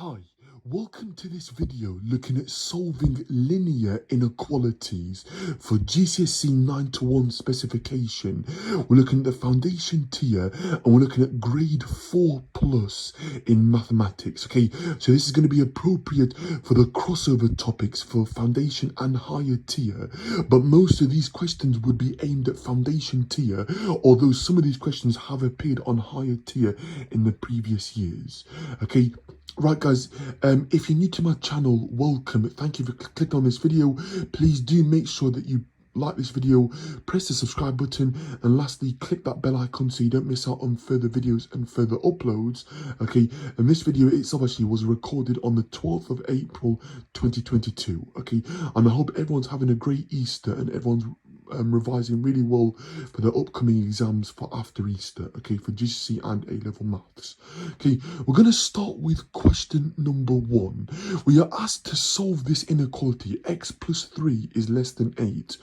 Hi, welcome to this video looking at solving linear inequalities for GCSE 9 to 1 specification. We're looking at the foundation tier and we're looking at grade 4 plus in mathematics. Okay, so this is going to be appropriate for the crossover topics for foundation and higher tier, but most of these questions would be aimed at foundation tier, although some of these questions have appeared on higher tier in the previous years. Okay. Right guys, if you're new to my channel, welcome. Thank you for clicking on this video. Please do make sure that you like this video, press the subscribe button, and lastly click that bell icon so you don't miss out on further videos and further uploads. Okay, and this video itself actually was recorded on the 12th of April 2022. Okay, and I hope everyone's having a great Easter and everyone's revising really well for the upcoming exams for after Easter, okay, for GCSE and A-level maths. Okay, we're going to start with question number 1. We are asked to solve this inequality, x plus 3 is less than 8.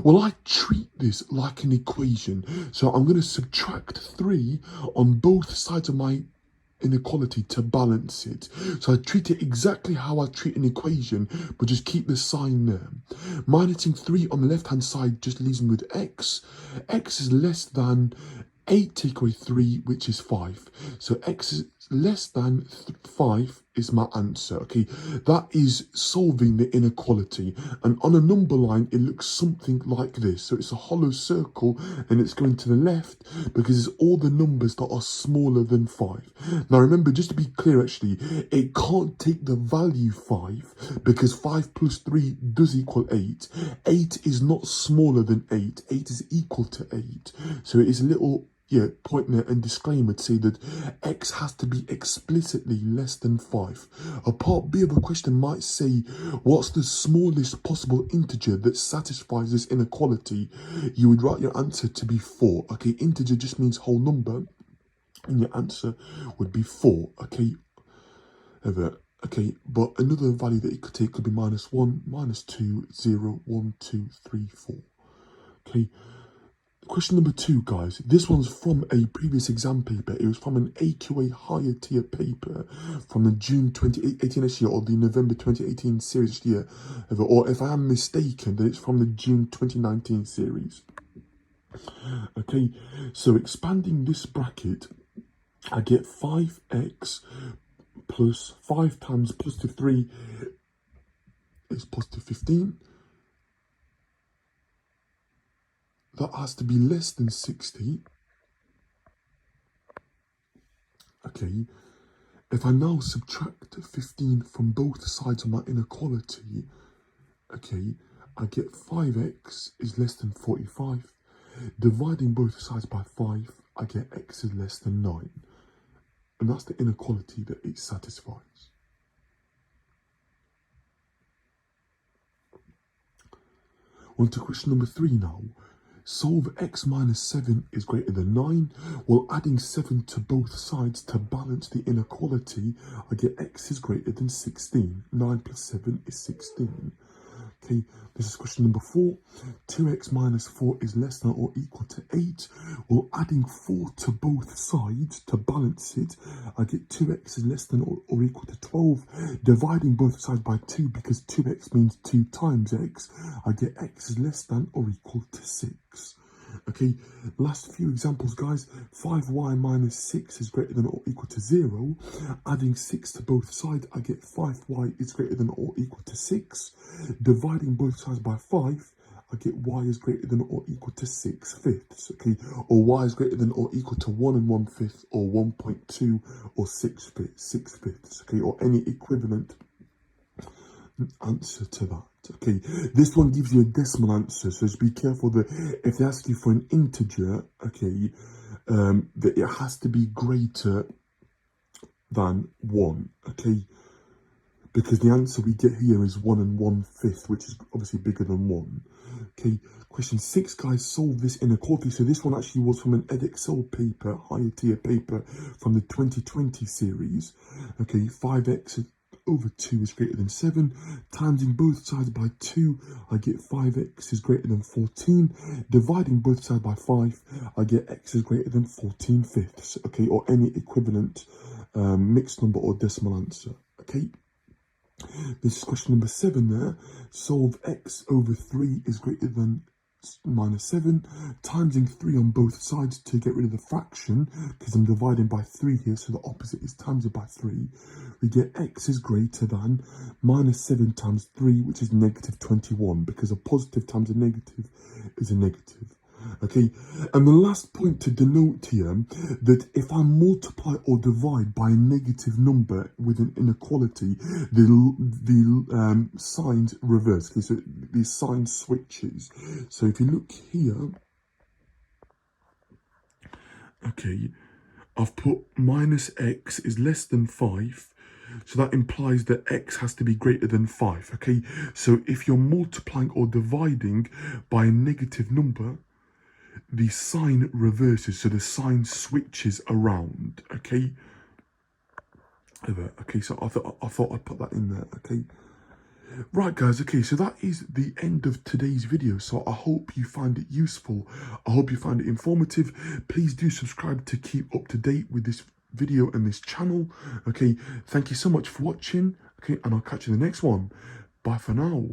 Well, I treat this like an equation, so I'm going to subtract 3 on both sides of my inequality to balance it. So I treat it exactly how I treat an equation, but just keep the sign there. Minusing 3 on the left hand side just leaves me with x. X is less than 8 take away 3, which is 5. So x is less than 5 is my answer. Okay, that is solving the inequality, and on a number line it looks something like this. So it's a hollow circle and it's going to the left because it's all the numbers that are smaller than 5. Now remember, just to be clear, actually it can't take the value 5 because 5 plus 3 does equal 8. 8 is not smaller than 8. 8 is equal to 8. So it is a little point there and disclaimer to say that x has to be explicitly less than 5. A part B of a question might say, what's the smallest possible integer that satisfies this inequality? You would write your answer to be 4. Okay, integer just means whole number, and your answer would be 4. Okay, okay, but another value that it could take could be -1, -2, 0, 1, 2, 3, 4. Okay. Question number 2, guys. This one's from a previous exam paper. It was from an AQA higher tier paper from the June 2018 this year, or the November 2018 series this year. Or if I am mistaken, then it's from the June 2019 series. Okay, so expanding this bracket, I get 5x plus 5 times positive 3 is positive 15. That has to be less than 60. Okay, if I now subtract 15 from both sides of my inequality, okay, I get 5x is less than 45. Dividing both sides by 5, I get x is less than 9. And that's the inequality that it satisfies. On to question number 3 now. Solve x minus 7 is greater than 9. Well, adding 7 to both sides to balance the inequality, I get x is greater than 16. 9 plus 7 is 16. Okay, this is question number 4. 2x minus 4 is less than or equal to 8. Well, adding 4 to both sides to balance it, I get 2x is less than or equal to 12. Dividing both sides by 2, because 2x means 2 times x, I get x is less than or equal to 6. Okay, last few examples, guys. 5y minus 6 is greater than or equal to 0. Adding 6 to both sides, I get 5y is greater than or equal to 6. Dividing both sides by 5, I get y is greater than or equal to 6/5. Okay, or y is greater than or equal to 1 1/5, or 1.2, or 6/5. Okay, or any equivalent answer to that. Okay, this one gives you a decimal answer, so just be careful that if they ask you for an integer, okay, that it has to be greater than 1, okay, because the answer we get here is 1 1/5, which is obviously bigger than 1. Okay, question 6, guys. Solve this inequality. So this one actually was from an Edexcel paper, higher tier paper from the 2020 series. Okay, 5x over 2 is greater than 7. Timesing both sides by 2, I get 5x is greater than 14. Dividing both sides by 5, I get x is greater than 14/5. Okay, or any equivalent mixed number or decimal answer. okay? This is question number 7 there. Solve x over 3 is greater than minus 7, timesing 3 on both sides to get rid of the fraction, because I'm dividing by 3 here, so the opposite is times it by 3. We get x is greater than minus 7 times 3, which is negative 21, because a positive times a negative is a negative. Okay, and the last point to denote here, that if I multiply or divide by a negative number with an inequality, the signs reverse. Okay, so the sign switches. So if you look here, okay, I've put minus x is less than 5. So that implies that x has to be greater than 5, okay? So if you're multiplying or dividing by a negative number, the sign reverses, so the sign switches around, okay? Okay, so I thought I'd put that in there, okay? Right, guys, okay, so that is the end of today's video. So I hope you find it useful. I hope you find it informative. Please do subscribe to keep up to date with this video and this channel, okay? Thank you so much for watching, okay? And I'll catch you in the next one. Bye for now.